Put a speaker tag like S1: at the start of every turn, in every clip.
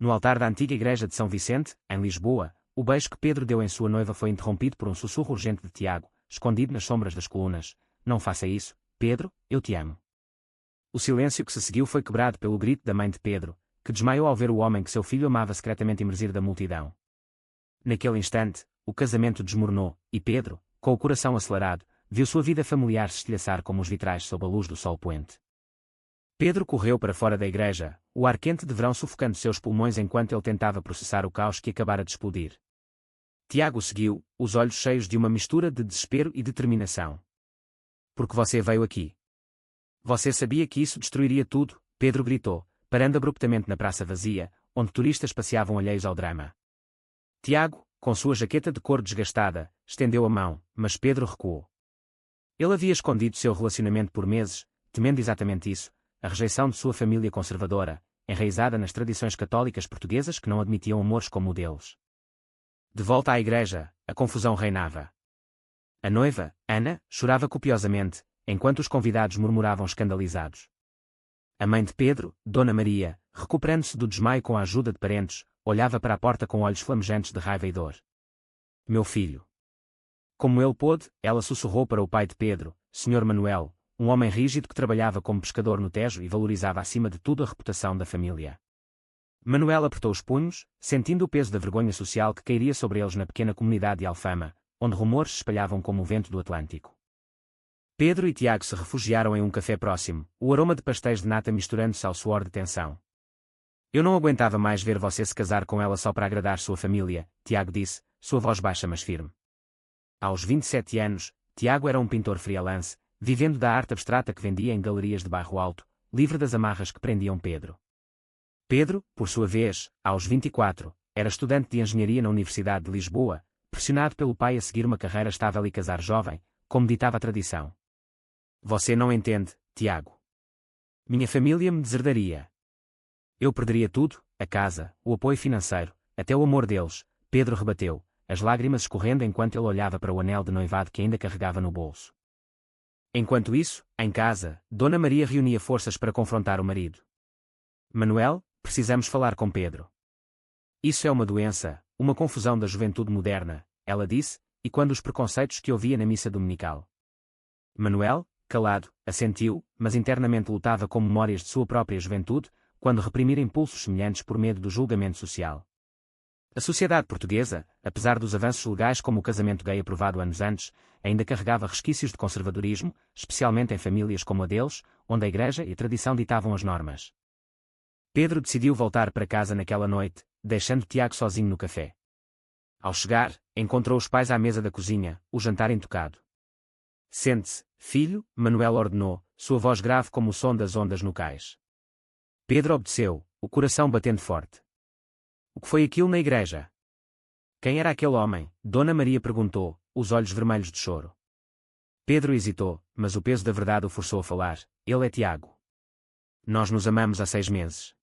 S1: No altar da antiga igreja de São Vicente, em Lisboa, o beijo que Pedro deu em sua noiva foi interrompido por um sussurro urgente de Tiago, escondido nas sombras das colunas. Não faça isso, Pedro, eu te amo. O silêncio que se seguiu foi quebrado pelo grito da mãe de Pedro, que desmaiou ao ver o homem que seu filho amava secretamente emergir da multidão. Naquele instante, o casamento desmoronou, e Pedro, com o coração acelerado, viu sua vida familiar se estilhaçar como os vitrais sob a luz do sol poente. Pedro correu para fora da igreja, o ar quente de verão sufocando seus pulmões enquanto ele tentava processar o caos que acabara de explodir. Tiago o seguiu, os olhos cheios de uma mistura de desespero e determinação. Porque você veio aqui. Você sabia que isso destruiria tudo, Pedro gritou, parando abruptamente na praça vazia, onde turistas passeavam alheios ao drama. Tiago, com sua jaqueta de couro desgastada, estendeu a mão, mas Pedro recuou. Ele havia escondido seu relacionamento por meses, temendo exatamente isso, a rejeição de sua família conservadora, enraizada nas tradições católicas portuguesas que não admitiam amores como o deles. De volta à igreja, a confusão reinava. A noiva, Ana, chorava copiosamente, enquanto os convidados murmuravam escandalizados. A mãe de Pedro, Dona Maria, recuperando-se do desmaio com a ajuda de parentes, olhava para a porta com olhos flamejantes de raiva e dor. Meu filho. Como ele pôde, ela sussurrou para o pai de Pedro, Sr. Manuel, um homem rígido que trabalhava como pescador no Tejo e valorizava acima de tudo a reputação da família. Manuel apertou os punhos, sentindo o peso da vergonha social que cairia sobre eles na pequena comunidade de Alfama, onde rumores se espalhavam como o vento do Atlântico. Pedro e Tiago se refugiaram em um café próximo, o aroma de pastéis de nata misturando-se ao suor de tensão. Eu não aguentava mais ver você se casar com ela só para agradar sua família, Tiago disse, sua voz baixa mas firme. Aos 27 anos, Tiago era um pintor freelance, vivendo da arte abstrata que vendia em galerias de bairro alto, livre das amarras que prendiam Pedro. Pedro, por sua vez, aos 24, era estudante de engenharia na Universidade de Lisboa, pressionado pelo pai a seguir uma carreira estável e casar jovem, como ditava a tradição. Você não entende, Tiago. Minha família me deserdaria. Eu perderia tudo, a casa, o apoio financeiro, até o amor deles, Pedro rebateu, as lágrimas escorrendo enquanto ele olhava para o anel de noivado que ainda carregava no bolso. Enquanto isso, em casa, Dona Maria reunia forças para confrontar o marido. Manuel, precisamos falar com Pedro. Isso é uma doença, uma confusão da juventude moderna, ela disse, e quando os preconceitos que ouvia na missa dominical. Manuel, calado, assentiu, mas internamente lutava com memórias de sua própria juventude, quando reprimir impulsos semelhantes por medo do julgamento social. A sociedade portuguesa, apesar dos avanços legais como o casamento gay aprovado anos antes, ainda carregava resquícios de conservadorismo, especialmente em famílias como a deles, onde a igreja e a tradição ditavam as normas. Pedro decidiu voltar para casa naquela noite, deixando Tiago sozinho no café. Ao chegar, encontrou os pais à mesa da cozinha, o jantar intocado. Sente-se, filho, Manuel ordenou, sua voz grave como o som das ondas no cais. Pedro obedeceu, o coração batendo forte. O que foi aquilo na igreja? Quem era aquele homem? Dona Maria perguntou, os olhos vermelhos de choro. Pedro hesitou, mas o peso da verdade o forçou a falar. Ele é Tiago. Nós nos amamos há 6 meses.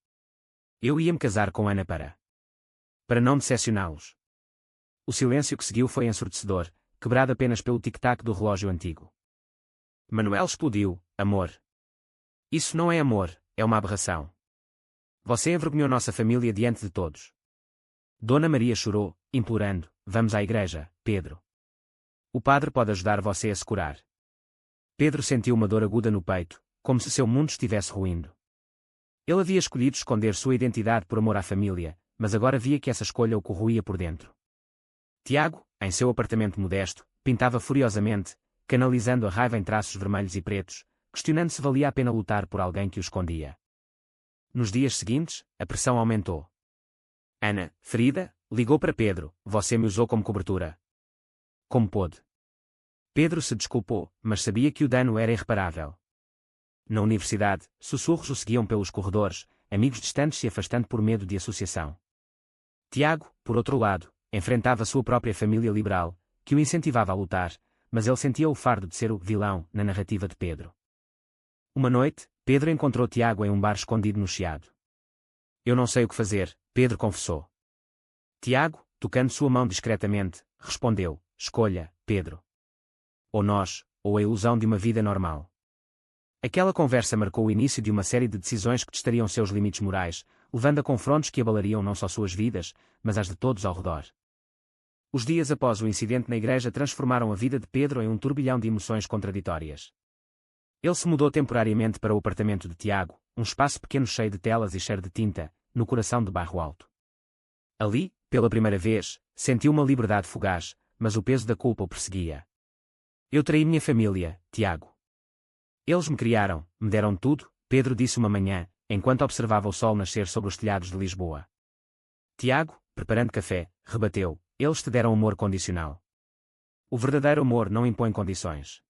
S1: Eu ia me casar com Ana para não decepcioná-los. O silêncio que seguiu foi ensurdecedor, quebrado apenas pelo tic-tac do relógio antigo. Manuel explodiu, amor. Isso não é amor, é uma aberração. Você envergonhou nossa família diante de todos. Dona Maria chorou, implorando, vamos à igreja, Pedro. O padre pode ajudar você a se curar. Pedro sentiu uma dor aguda no peito, como se seu mundo estivesse ruindo. Ele havia escolhido esconder sua identidade por amor à família, mas agora via que essa escolha o corroía por dentro. Tiago, em seu apartamento modesto, pintava furiosamente, canalizando a raiva em traços vermelhos e pretos, questionando se valia a pena lutar por alguém que o escondia. Nos dias seguintes, a pressão aumentou. Ana, ferida, ligou para Pedro, você me usou como cobertura. Como pôde? Pedro se desculpou, mas sabia que o dano era irreparável. Na universidade, sussurros o seguiam pelos corredores, amigos distantes se afastando por medo de associação. Tiago, por outro lado, enfrentava sua própria família liberal, que o incentivava a lutar, mas ele sentia o fardo de ser o vilão na narrativa de Pedro. Uma noite, Pedro encontrou Tiago em um bar escondido no Chiado. Eu não sei o que fazer, Pedro confessou. Tiago, tocando sua mão discretamente, respondeu, escolha, Pedro. Ou nós, ou a ilusão de uma vida normal. Aquela conversa marcou o início de uma série de decisões que testariam seus limites morais, levando a confrontos que abalariam não só suas vidas, mas as de todos ao redor. Os dias após o incidente na igreja transformaram a vida de Pedro em um turbilhão de emoções contraditórias. Ele se mudou temporariamente para o apartamento de Tiago, um espaço pequeno cheio de telas e cheiro de tinta, no coração de Barro Alto. Ali, pela primeira vez, sentiu uma liberdade fugaz, mas o peso da culpa o perseguia. Eu traí minha família, Tiago. Eles me criaram, me deram tudo, Pedro disse uma manhã, enquanto observava o sol nascer sobre os telhados de Lisboa. Tiago, preparando café, rebateu, eles te deram amor condicional. O verdadeiro amor não impõe condições.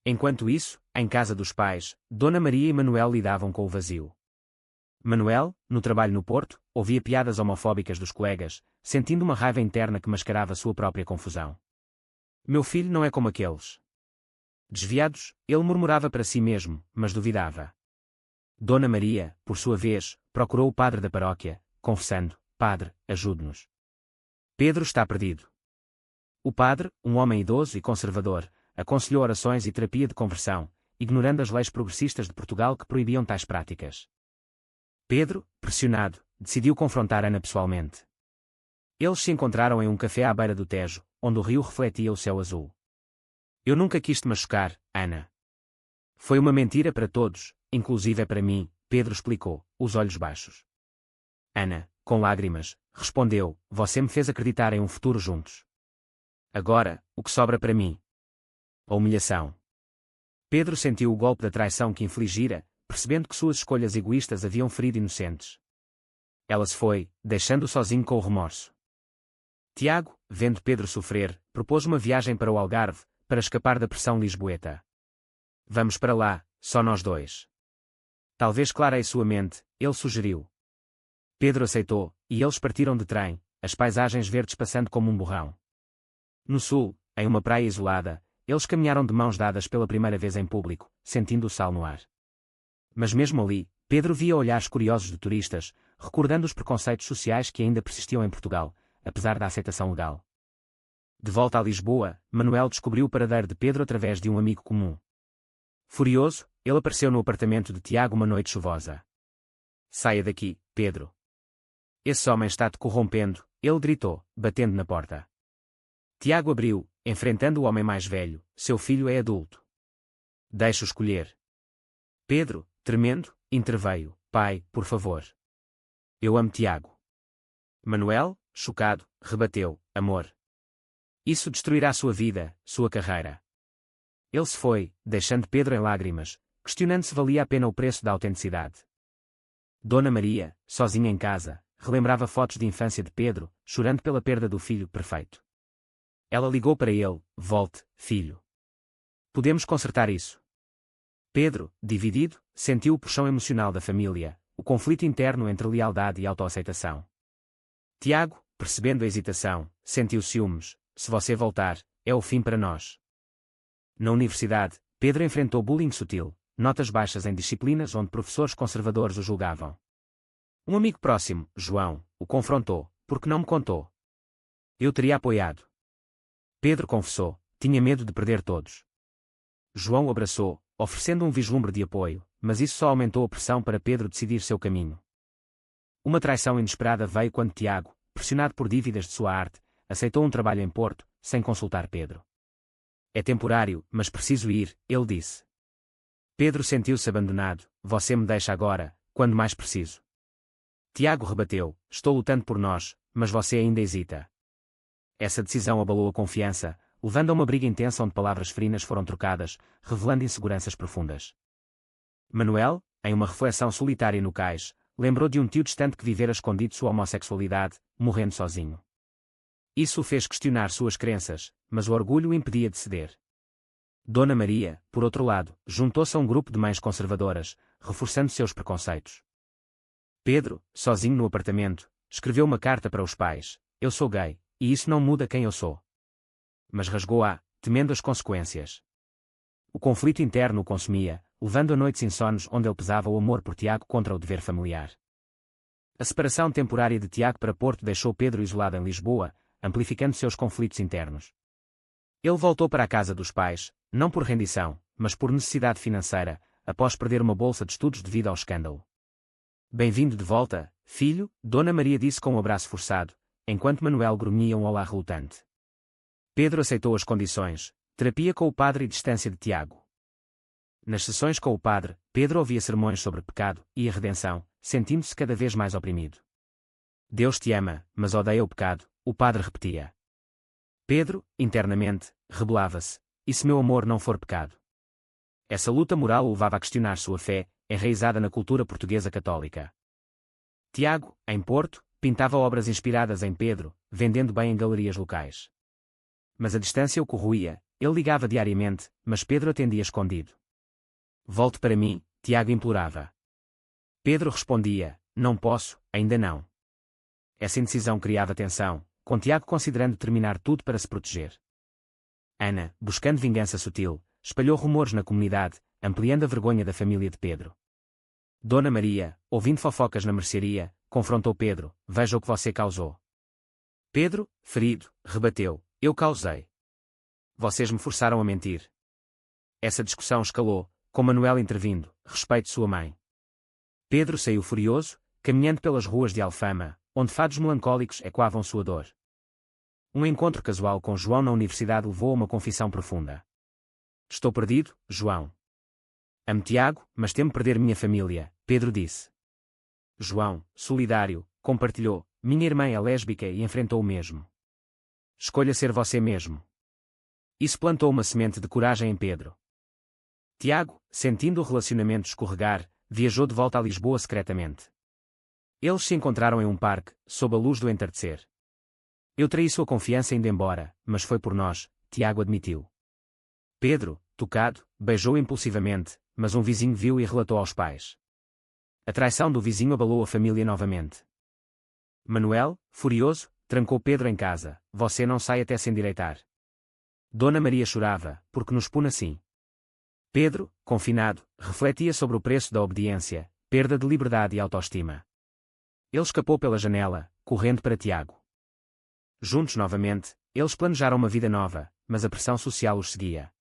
S1: Enquanto isso, em casa dos pais, Dona Maria e Manuel lidavam com o vazio. Manuel, no trabalho no Porto, ouvia piadas homofóbicas dos colegas, sentindo uma raiva interna que mascarava sua própria confusão. Meu filho não é como aqueles. Desviados, ele murmurava para si mesmo, mas duvidava. Dona Maria, por sua vez, procurou o padre da paróquia, confessando: Padre, ajude-nos. Pedro está perdido. O padre, um homem idoso e conservador, aconselhou orações e terapia de conversão, ignorando as leis progressistas de Portugal que proibiam tais práticas. Pedro, pressionado, decidiu confrontar Ana pessoalmente. Eles se encontraram em um café à beira do Tejo, onde o rio refletia o céu azul. Eu nunca quis te machucar, Ana. Foi uma mentira para todos, inclusive para mim, Pedro explicou, os olhos baixos. Ana, com lágrimas, respondeu, você me fez acreditar em um futuro juntos. Agora, o que sobra para mim? A humilhação. Pedro sentiu o golpe da traição que infligira, percebendo que suas escolhas egoístas haviam ferido inocentes. Ela se foi, deixando-o sozinho com o remorso. Tiago, vendo Pedro sofrer, propôs uma viagem para o Algarve, para escapar da pressão lisboeta. Vamos para lá, só nós dois. Talvez clareie sua mente, ele sugeriu. Pedro aceitou, e eles partiram de trem, as paisagens verdes passando como um borrão. No sul, em uma praia isolada, eles caminharam de mãos dadas pela primeira vez em público, sentindo o sal no ar. Mas mesmo ali, Pedro via olhares curiosos de turistas, recordando os preconceitos sociais que ainda persistiam em Portugal, apesar da aceitação legal. De volta a Lisboa, Manuel descobriu o paradeiro de Pedro através de um amigo comum. Furioso, ele apareceu no apartamento de Tiago uma noite chuvosa. Saia daqui, Pedro. Esse homem está te corrompendo, ele gritou, batendo na porta. Tiago abriu, enfrentando o homem mais velho, seu filho é adulto. Deixe-o escolher. Pedro, tremendo, interveio, pai, por favor. Eu amo Tiago. Manuel, chocado, rebateu, amor. Isso destruirá sua vida, sua carreira. Ele se foi, deixando Pedro em lágrimas, questionando se valia a pena o preço da autenticidade. Dona Maria, sozinha em casa, relembrava fotos de infância de Pedro, chorando pela perda do filho perfeito. Ela ligou para ele, volte, filho. Podemos consertar isso. Pedro, dividido, sentiu o puxão emocional da família, o conflito interno entre lealdade e autoaceitação. Tiago, percebendo a hesitação, sentiu ciúmes, se você voltar, é o fim para nós. Na universidade, Pedro enfrentou bullying sutil, notas baixas em disciplinas onde professores conservadores o julgavam. Um amigo próximo, João, o confrontou, porque não me contou. Eu teria apoiado. Pedro confessou, tinha medo de perder todos. João o abraçou, oferecendo um vislumbre de apoio, mas isso só aumentou a pressão para Pedro decidir seu caminho. Uma traição inesperada veio quando Tiago, pressionado por dívidas de sua arte, aceitou um trabalho em Porto, sem consultar Pedro. É temporário, mas preciso ir, ele disse. Pedro sentiu-se abandonado, você me deixa agora, quando mais preciso. Tiago rebateu, estou lutando por nós, mas você ainda hesita. Essa decisão abalou a confiança, levando a uma briga intensa onde palavras ferinas foram trocadas, revelando inseguranças profundas. Manuel, em uma reflexão solitária no cais, lembrou de um tio distante que vivera escondido sua homossexualidade, morrendo sozinho. Isso o fez questionar suas crenças, mas o orgulho o impedia de ceder. Dona Maria, por outro lado, juntou-se a um grupo de mães conservadoras, reforçando seus preconceitos. Pedro, sozinho no apartamento, escreveu uma carta para os pais, eu sou gay, e isso não muda quem eu sou. Mas rasgou-a, temendo as consequências. O conflito interno o consumia, levando a noites insones onde ele pesava o amor por Tiago contra o dever familiar. A separação temporária de Tiago para Porto deixou Pedro isolado em Lisboa, amplificando seus conflitos internos. Ele voltou para a casa dos pais, não por rendição, mas por necessidade financeira, após perder uma bolsa de estudos devido ao escândalo. Bem-vindo de volta, filho, Dona Maria disse com um abraço forçado, enquanto Manuel grunhia um olá relutante. Pedro aceitou as condições, terapia com o padre e distância de Tiago. Nas sessões com o padre, Pedro ouvia sermões sobre pecado e a redenção, sentindo-se cada vez mais oprimido. Deus te ama, mas odeia o pecado, o padre repetia. Pedro, internamente, rebelava-se, e se meu amor não for pecado? Essa luta moral o levava a questionar sua fé, enraizada na cultura portuguesa católica. Tiago, em Porto, pintava obras inspiradas em Pedro, vendendo bem em galerias locais. Mas a distância o corroía, ele ligava diariamente, mas Pedro atendia escondido. Volte para mim, Tiago implorava. Pedro respondia, não posso, ainda não. Essa indecisão criava tensão, com Tiago considerando terminar tudo para se proteger. Ana, buscando vingança sutil, espalhou rumores na comunidade, ampliando a vergonha da família de Pedro. Dona Maria, ouvindo fofocas na mercearia, confrontou Pedro, veja o que você causou. Pedro, ferido, rebateu, eu causei. Vocês me forçaram a mentir. Essa discussão escalou, com Manuel intervindo, respeite sua mãe. Pedro saiu furioso, caminhando pelas ruas de Alfama, onde fados melancólicos ecoavam sua dor. Um encontro casual com João na universidade levou a uma confissão profunda. Estou perdido, João. Amo Tiago, mas temo perder minha família, Pedro disse. João, solidário, compartilhou, minha irmã é lésbica e enfrentou o mesmo. Escolha ser você mesmo. Isso plantou uma semente de coragem em Pedro. Tiago, sentindo o relacionamento escorregar, viajou de volta a Lisboa secretamente. Eles se encontraram em um parque, sob a luz do entardecer. Eu traí sua confiança indo embora, mas foi por nós, Tiago admitiu. Pedro, tocado, beijou impulsivamente, mas um vizinho viu e relatou aos pais. A traição do vizinho abalou a família novamente. Manuel, furioso, trancou Pedro em casa, você não sai até se endireitar. Dona Maria chorava, porque nos pune assim. Pedro, confinado, refletia sobre o preço da obediência, perda de liberdade e autoestima. Ele escapou pela janela, correndo para Tiago. Juntos novamente, eles planejaram uma vida nova, mas a pressão social os seguia.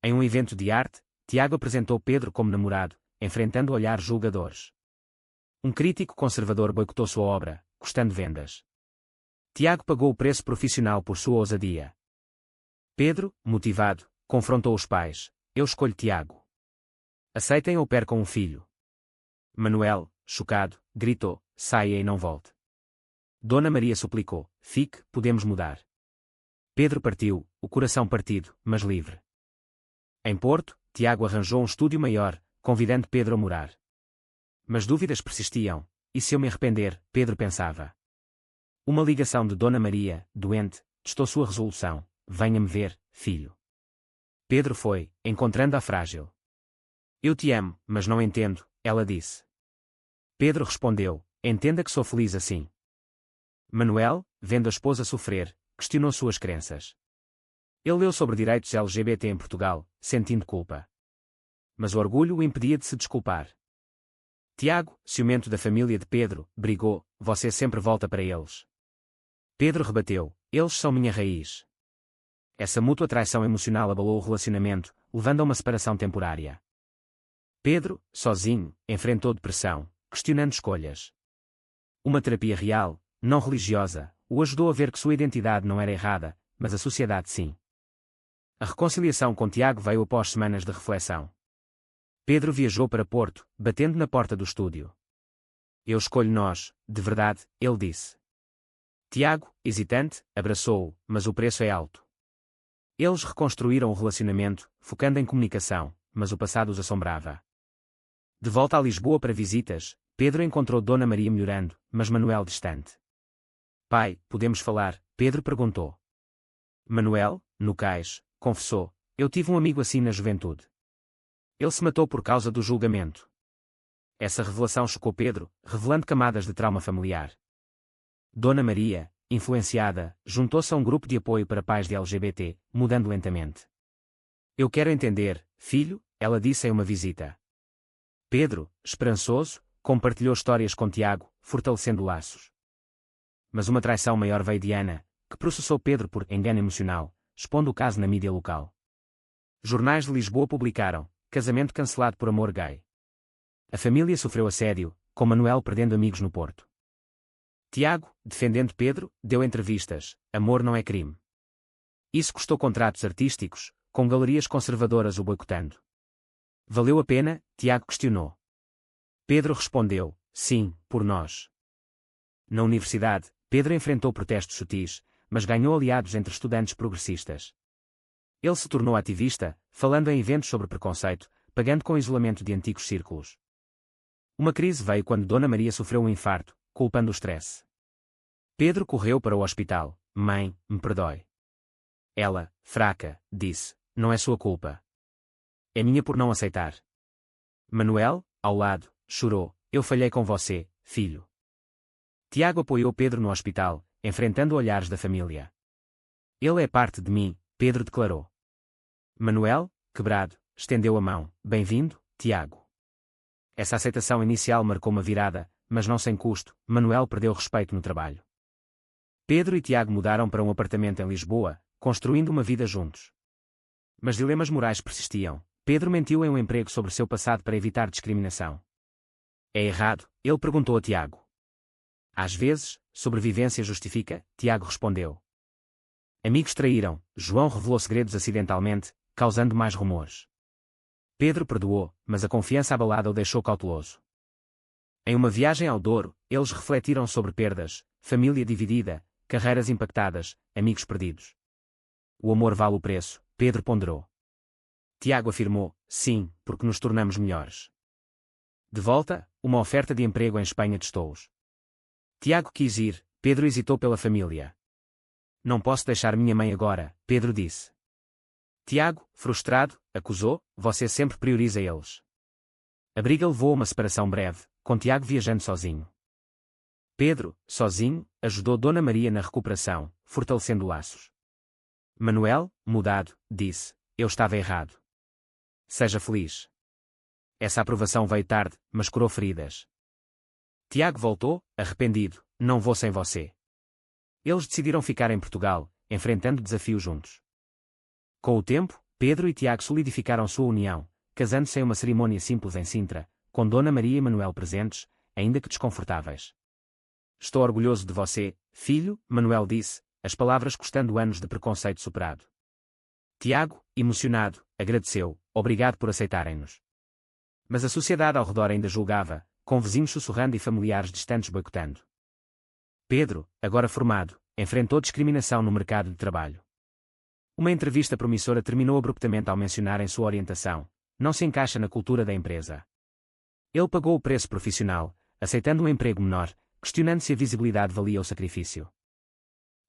S1: Em um evento de arte, Tiago apresentou Pedro como namorado, enfrentando olhares julgadores. Um crítico conservador boicotou sua obra, custando vendas. Tiago pagou o preço profissional por sua ousadia. Pedro, motivado, confrontou os pais. Eu escolho Tiago. Aceitem ou percam um filho. Manuel, chocado, gritou, saia e não volte. Dona Maria suplicou, fique, podemos mudar. Pedro partiu, o coração partido, mas livre. Em Porto, Tiago arranjou um estúdio maior, convidando Pedro a morar. Mas dúvidas persistiam, e se eu me arrepender, Pedro pensava. Uma ligação de Dona Maria, doente, testou sua resolução, venha-me ver, filho. Pedro foi, encontrando-a frágil. Eu te amo, mas não entendo, ela disse. Pedro respondeu, entenda que sou feliz assim. Manuel, vendo a esposa sofrer, questionou suas crenças. Ele leu sobre direitos LGBT em Portugal, sentindo culpa. Mas o orgulho o impedia de se desculpar. Tiago, ciumento da família de Pedro, brigou, você sempre volta para eles. Pedro rebateu, eles são minha raiz. Essa mútua traição emocional abalou o relacionamento, levando a uma separação temporária. Pedro, sozinho, enfrentou depressão, questionando escolhas. Uma terapia real, não religiosa, o ajudou a ver que sua identidade não era errada, mas a sociedade sim. A reconciliação com Tiago veio após semanas de reflexão. Pedro viajou para Porto, batendo na porta do estúdio. Eu escolho nós, de verdade, ele disse. Tiago, hesitante, abraçou-o, mas o preço é alto. Eles reconstruíram o relacionamento, focando em comunicação, mas o passado os assombrava. De volta a Lisboa para visitas, Pedro encontrou Dona Maria melhorando, mas Manuel distante. Pai, podemos falar? Pedro perguntou. Manuel, no cais, confessou, eu tive um amigo assim na juventude. Ele se matou por causa do julgamento. Essa revelação chocou Pedro, revelando camadas de trauma familiar. Dona Maria, influenciada, juntou-se a um grupo de apoio para pais de LGBT, mudando lentamente. Eu quero entender, filho, ela disse em uma visita. Pedro, esperançoso, compartilhou histórias com Tiago, fortalecendo laços. Mas uma traição maior veio de Ana, que processou Pedro por engano emocional, expondo o caso na mídia local. Jornais de Lisboa publicaram, casamento cancelado por amor gay. A família sofreu assédio, com Manuel perdendo amigos no Porto. Tiago, defendendo Pedro, deu entrevistas: amor não é crime. Isso custou contratos artísticos, com galerias conservadoras o boicotando. Valeu a pena? Tiago questionou. Pedro respondeu: sim, por nós. Na universidade, Pedro enfrentou protestos sutis, mas ganhou aliados entre estudantes progressistas. Ele se tornou ativista, falando em eventos sobre preconceito, pagando com o isolamento de antigos círculos. Uma crise veio quando Dona Maria sofreu um infarto, culpando o stress. Pedro correu para o hospital. Mãe, me perdoe. Ela, fraca, disse: não é sua culpa. É minha por não aceitar. Manuel, ao lado, chorou: eu falhei com você, filho. Tiago apoiou Pedro no hospital, enfrentando olhares da família. Ele é parte de mim, Pedro declarou. Manuel, quebrado, estendeu a mão: bem-vindo, Tiago. Essa aceitação inicial marcou uma virada, mas não sem custo. Manuel perdeu respeito no trabalho. Pedro e Tiago mudaram para um apartamento em Lisboa, construindo uma vida juntos. Mas dilemas morais persistiam. Pedro mentiu em um emprego sobre seu passado para evitar discriminação. É errado? Ele perguntou a Tiago. Às vezes, sobrevivência justifica, Tiago respondeu. Amigos traíram, João revelou segredos acidentalmente, causando mais rumores. Pedro perdoou, mas a confiança abalada o deixou cauteloso. Em uma viagem ao Douro, eles refletiram sobre perdas, família dividida, carreiras impactadas, amigos perdidos. O amor vale o preço, Pedro ponderou. Tiago afirmou: sim, porque nos tornamos melhores. De volta, uma oferta de emprego em Espanha testou-os. Tiago quis ir, Pedro hesitou pela família. Não posso deixar minha mãe agora, Pedro disse. Tiago, frustrado, acusou: você sempre prioriza eles. A briga levou a uma separação breve, com Tiago viajando sozinho. Pedro, sozinho, ajudou Dona Maria na recuperação, fortalecendo laços. Manuel, mudado, disse: eu estava errado. Seja feliz. Essa aprovação veio tarde, mas curou feridas. Tiago voltou, arrependido: não vou sem você. Eles decidiram ficar em Portugal, enfrentando desafios juntos. Com o tempo, Pedro e Tiago solidificaram sua união, casando-se em uma cerimônia simples em Sintra, com Dona Maria e Manuel presentes, ainda que desconfortáveis. Estou orgulhoso de você, filho, Manuel disse, as palavras custando anos de preconceito superado. Tiago, emocionado, agradeceu: obrigado por aceitarem-nos. Mas a sociedade ao redor ainda julgava, com vizinhos sussurrando e familiares distantes boicotando. Pedro, agora formado, enfrentou discriminação no mercado de trabalho. Uma entrevista promissora terminou abruptamente ao mencionar em sua orientação: não se encaixa na cultura da empresa. Ele pagou o preço profissional, aceitando um emprego menor, questionando se a visibilidade valia o sacrifício.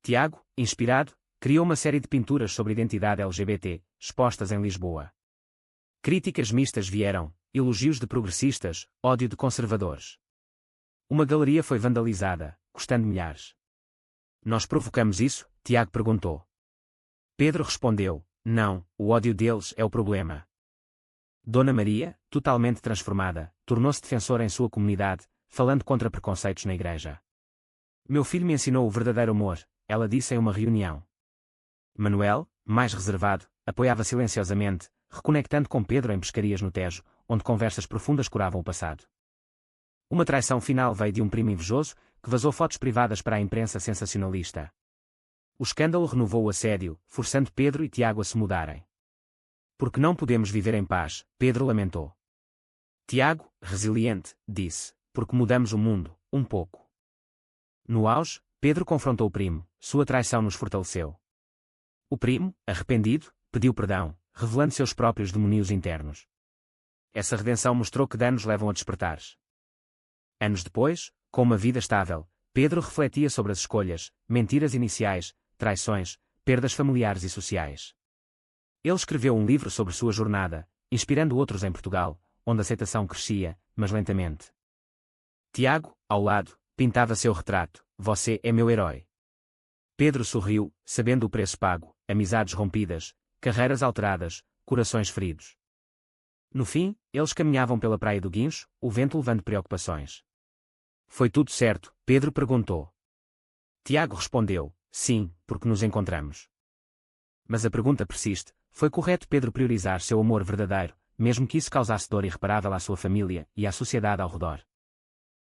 S1: Tiago, inspirado, criou uma série de pinturas sobre identidade LGBT, expostas em Lisboa. Críticas mistas vieram, elogios de progressistas, ódio de conservadores. Uma galeria foi vandalizada, custando milhares. Nós provocamos isso? Tiago perguntou. Pedro respondeu: não, o ódio deles é o problema. Dona Maria, totalmente transformada, tornou-se defensora em sua comunidade, falando contra preconceitos na igreja. Meu filho me ensinou o verdadeiro amor, ela disse em uma reunião. Manuel, mais reservado, apoiava silenciosamente, reconectando com Pedro em pescarias no Tejo, onde conversas profundas curavam o passado. Uma traição final veio de um primo invejoso, que vazou fotos privadas para a imprensa sensacionalista. O escândalo renovou o assédio, forçando Pedro e Tiago a se mudarem. Porque não podemos viver em paz, Pedro lamentou. Tiago, resiliente, disse: porque mudamos o mundo, um pouco. No auge, Pedro confrontou o primo: sua traição nos fortaleceu. O primo, arrependido, pediu perdão, revelando seus próprios demónios internos. Essa redenção mostrou que danos levam a despertares. Anos depois, com uma vida estável, Pedro refletia sobre as escolhas, mentiras iniciais, traições, perdas familiares e sociais. Ele escreveu um livro sobre sua jornada, inspirando outros em Portugal, onde a aceitação crescia, mas lentamente. Tiago, ao lado, pintava seu retrato: você é meu herói. Pedro sorriu, sabendo o preço pago: amizades rompidas, carreiras alteradas, corações feridos. No fim, eles caminhavam pela praia do Guincho, o vento levando preocupações. Foi tudo certo? Pedro perguntou. Tiago respondeu: sim, porque nos encontramos. Mas a pergunta persiste: foi correto Pedro priorizar seu amor verdadeiro, mesmo que isso causasse dor irreparável à sua família e à sociedade ao redor?